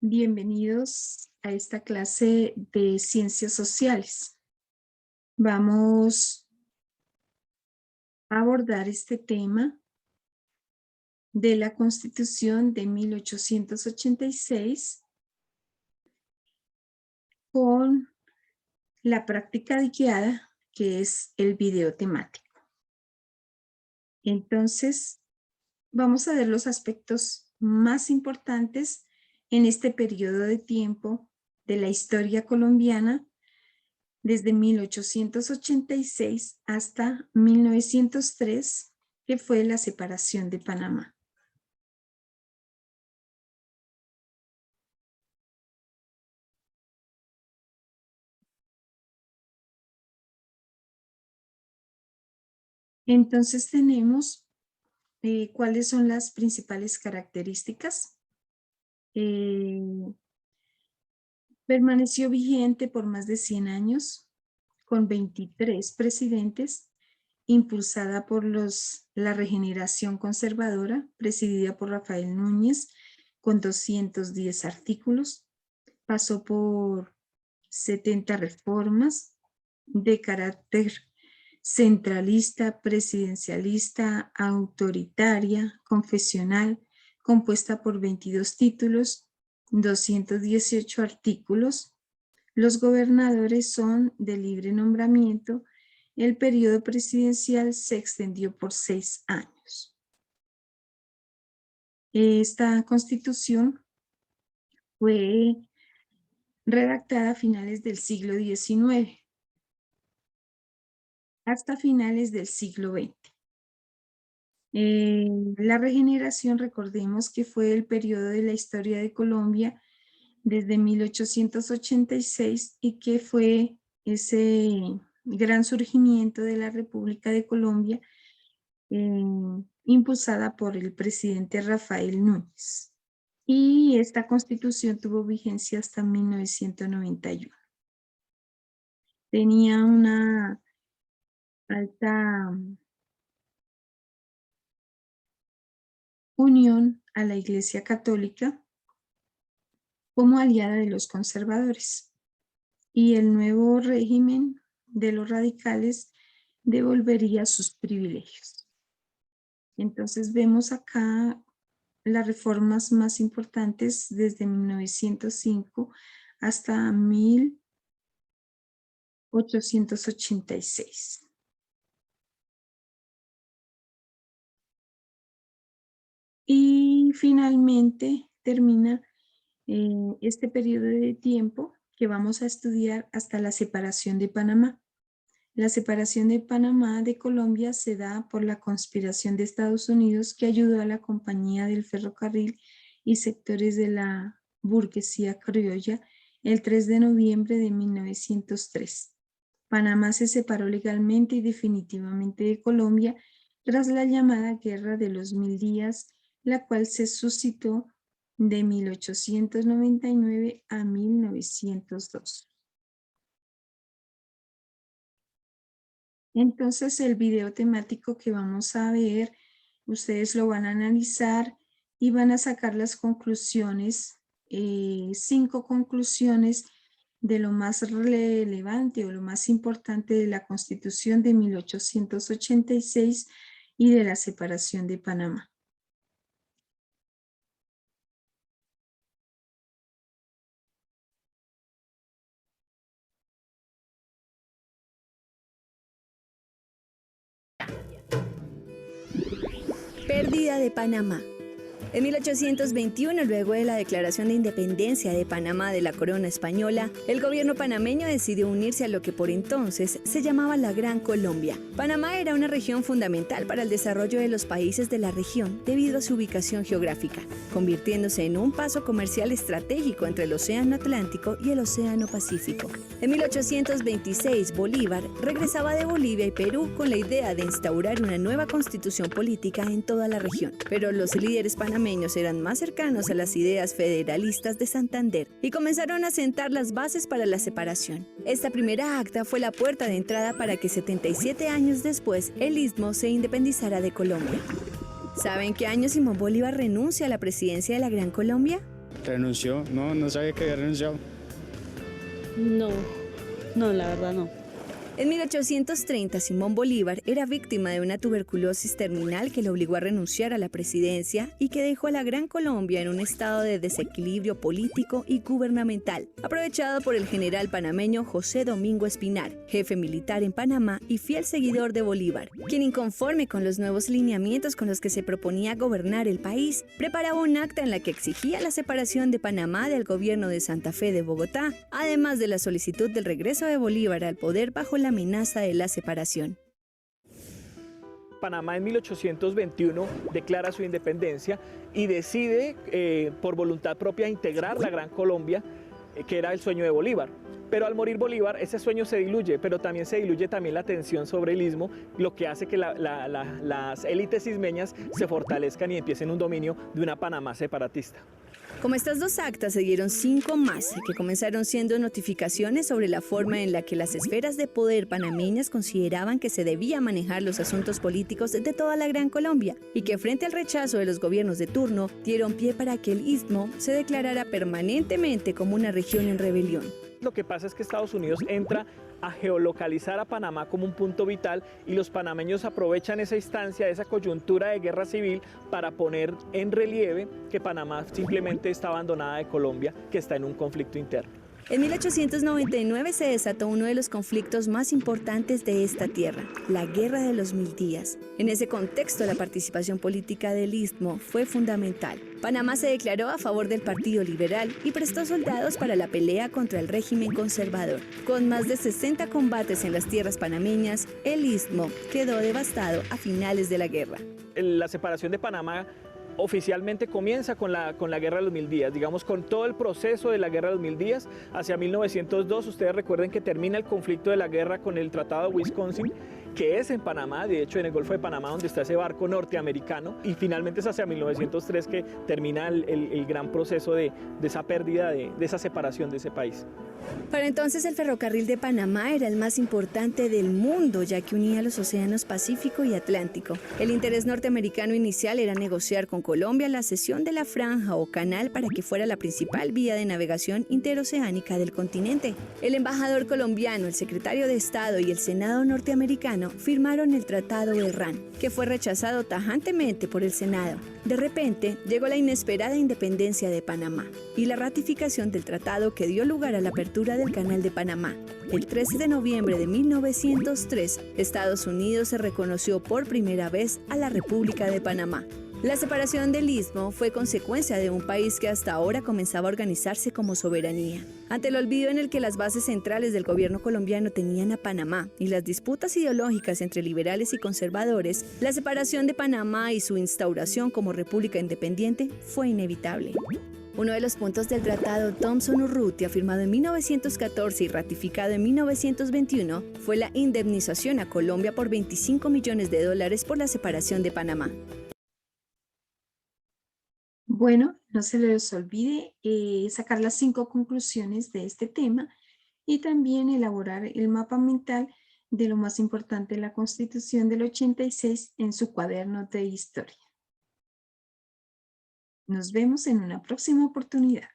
Bienvenidos a esta clase de Ciencias Sociales. Vamos a abordar este tema de la Constitución de 1886 con la práctica guiada, que es el video temático. Entonces, vamos a ver los aspectos más importantes en este periodo de tiempo de la historia colombiana, desde 1886 hasta 1903, que fue la separación de Panamá. Entonces tenemos cuáles son las principales características. Permaneció vigente por más de 100 años, con 23 presidentes, impulsada por la regeneración conservadora, presidida por Rafael Núñez, con 210 artículos. Pasó por 70 reformas de carácter centralista, presidencialista, autoritaria, confesional, compuesta por 22 títulos, 218 artículos. Los gobernadores son de libre nombramiento. El periodo presidencial se extendió por 6 años. Esta constitución fue redactada a finales del siglo XIX hasta finales del siglo XX. La regeneración, recordemos que fue el periodo de la historia de Colombia desde 1886 y que fue ese gran surgimiento de la República de Colombia, impulsada por el presidente Rafael Núñez. Y esta constitución tuvo vigencia hasta 1991. Tenía una alta unión a la Iglesia Católica como aliada de los conservadores, y el nuevo régimen de los radicales devolvería sus privilegios. Entonces vemos acá las reformas más importantes desde 1905 hasta 1886. Y finalmente termina este periodo de tiempo que vamos a estudiar hasta la separación de Panamá. La separación de Panamá de Colombia se da por la conspiración de Estados Unidos, que ayudó a la Compañía del Ferrocarril y sectores de la burguesía criolla el 3 de noviembre de 1903. Panamá se separó legalmente y definitivamente de Colombia tras la llamada Guerra de los 1000 días, la cual se suscitó de 1899 a 1902. Entonces el video temático que vamos a ver, ustedes lo van a analizar y van a sacar las conclusiones, 5 conclusiones de lo más relevante o lo más importante de la Constitución de 1886 y de la separación de Panamá. Pérdida de Panamá. En 1821, luego de la declaración de independencia de Panamá de la corona española, el gobierno panameño decidió unirse a lo que por entonces se llamaba la Gran Colombia. Panamá era una región fundamental para el desarrollo de los países de la región debido a su ubicación geográfica, convirtiéndose en un paso comercial estratégico entre el Océano Atlántico y el Océano Pacífico. En 1826, Bolívar regresaba de Bolivia y Perú con la idea de instaurar una nueva constitución política en toda la región, pero los líderes panameños eran más cercanos a las ideas federalistas de Santander y comenzaron a sentar las bases para la separación. Esta primera acta fue la puerta de entrada para que 77 años después el Istmo se independizara de Colombia. ¿Saben qué año Simón Bolívar renuncia a la presidencia de la Gran Colombia? Renunció, no sabía que había renunciado. No, no, la verdad no. En 1830, Simón Bolívar era víctima de una tuberculosis terminal que lo obligó a renunciar a la presidencia y que dejó a la Gran Colombia en un estado de desequilibrio político y gubernamental, aprovechado por el general panameño José Domingo Espinar, jefe militar en Panamá y fiel seguidor de Bolívar, quien, inconforme con los nuevos lineamientos con los que se proponía gobernar el país, preparaba un acta en la que exigía la separación de Panamá del gobierno de Santa Fe de Bogotá, además de la solicitud del regreso de Bolívar al poder bajo la amenaza de la separación. Panamá en 1821 declara su independencia y decide por voluntad propia integrar la Gran Colombia, que era el sueño de Bolívar. Pero al morir Bolívar, ese sueño se diluye, pero también se diluye también la tensión sobre el istmo, lo que hace que las élites ismeñas se fortalezcan y empiecen un dominio de una Panamá separatista. Como estas dos actas, se dieron 5 más, que comenzaron siendo notificaciones sobre la forma en la que las esferas de poder panameñas consideraban que se debía manejar los asuntos políticos de toda la Gran Colombia, y que frente al rechazo de los gobiernos de turno, dieron pie para que el istmo se declarara permanentemente como una región en rebelión. Lo que pasa es que Estados Unidos entra a geolocalizar a Panamá como un punto vital y los panameños aprovechan esa instancia, esa coyuntura de guerra civil para poner en relieve que Panamá simplemente está abandonada de Colombia, que está en un conflicto interno. En 1899 se desató uno de los conflictos más importantes de esta tierra, la Guerra de los 1000 días. En ese contexto, la participación política del Istmo fue fundamental. Panamá se declaró a favor del Partido Liberal y prestó soldados para la pelea contra el régimen conservador. Con más de 60 combates en las tierras panameñas, el Istmo quedó devastado a finales de la guerra. La separación de Panamá oficialmente comienza con la Guerra de los 1000 días, digamos con todo el proceso de la Guerra de los 1000 días hacia 1902. Ustedes recuerden que termina el conflicto de la guerra con el Tratado de Wisconsin, que es en Panamá, de hecho en el Golfo de Panamá donde está ese barco norteamericano, y finalmente es hacia 1903 que termina el gran proceso de esa pérdida, de esa separación de ese país. Para entonces el ferrocarril de Panamá era el más importante del mundo, ya que unía los océanos Pacífico y Atlántico. El interés norteamericano inicial era negociar con Colombia la cesión de la franja o canal para que fuera la principal vía de navegación interoceánica del continente. El embajador colombiano, el secretario de Estado y el Senado norteamericano firmaron el Tratado de Rán, que fue rechazado tajantemente por el Senado. De repente, llegó la inesperada independencia de Panamá y la ratificación del tratado que dio lugar a la apertura del Canal de Panamá. El 13 de noviembre de 1903, Estados Unidos se reconoció por primera vez a la República de Panamá. La separación del Istmo fue consecuencia de un país que hasta ahora comenzaba a organizarse como soberanía. Ante el olvido en el que las bases centrales del gobierno colombiano tenían a Panamá y las disputas ideológicas entre liberales y conservadores, la separación de Panamá y su instauración como república independiente fue inevitable. Uno de los puntos del Tratado Thomson-Urrutia, firmado en 1914 y ratificado en 1921, fue la indemnización a Colombia por $25 millones por la separación de Panamá. Bueno, no se les olvide sacar las 5 conclusiones de este tema y también elaborar el mapa mental de lo más importante de la Constitución del 86 en su cuaderno de historia. Nos vemos en una próxima oportunidad.